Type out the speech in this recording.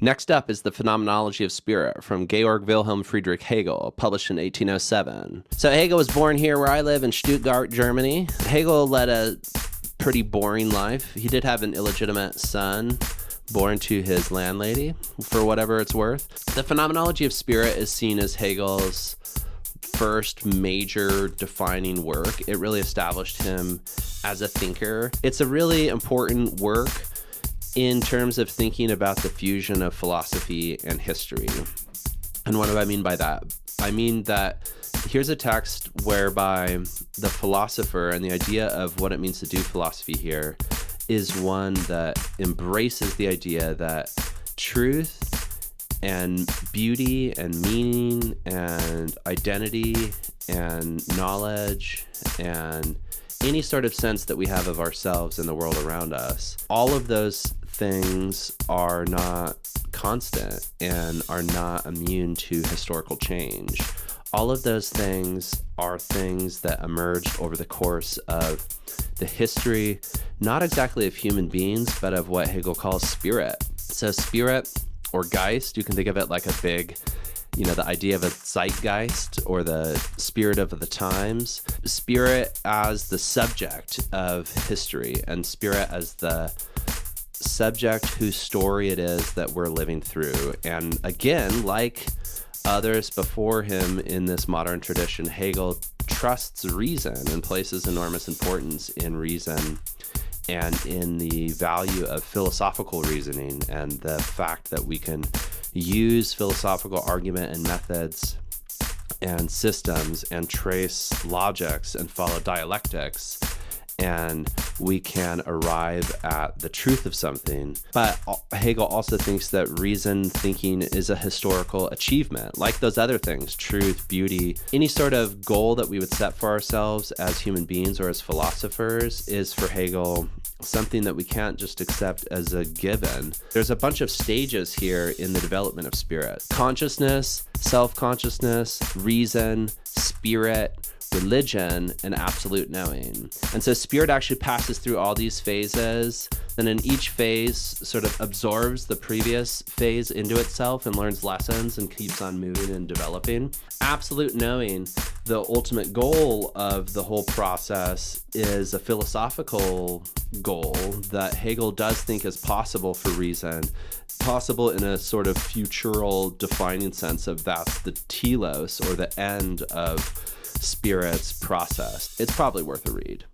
Next up is the Phenomenology of Spirit from Georg Wilhelm Friedrich Hegel, published in 1807. So Hegel was born here where I live in Stuttgart, Germany. Hegel led a pretty boring life. He did have an illegitimate son born to his landlady, for whatever it's worth. The Phenomenology of Spirit is seen as Hegel's first major defining work. It really established him as a thinker. It's a really important work in terms of thinking about the fusion of philosophy and history. And what do I mean by that? I mean that here's a text whereby the philosopher and the idea of what it means to do philosophy here is one that embraces the idea that truth and beauty and meaning and identity and knowledge and any sort of sense that we have of ourselves and the world around us, all of those things are not constant and are not immune to historical change. All of those things are things that emerged over the course of the history, not exactly of human beings, but of what Hegel calls spirit. So spirit or Geist, you can think of it like a big, the idea of a zeitgeist or the spirit of the times. Spirit as the subject of history and spirit as the subject whose story it is that we're living through. And again, like others before him in this modern tradition, Hegel trusts reason and places enormous importance in reason and in the value of philosophical reasoning and the fact that we can use philosophical argument and methods and systems and trace logics and follow dialectics, and we can arrive at the truth of something. But Hegel also thinks that reason thinking is a historical achievement, like those other things, truth, beauty. Any sort of goal that we would set for ourselves as human beings or as philosophers is for Hegel something that we can't just accept as a given. There's a bunch of stages here in the development of spirit: consciousness, self-consciousness, reason, spirit, religion, and absolute knowing. And so spirit actually passes through all these phases, and in each phase sort of absorbs the previous phase into itself and learns lessons and keeps on moving and developing. Absolute knowing, the ultimate goal of the whole process, is a philosophical goal that Hegel does think is possible for reason, possible in a sort of futural defining sense of that's the telos or the end of spirit's process. It's probably worth a read.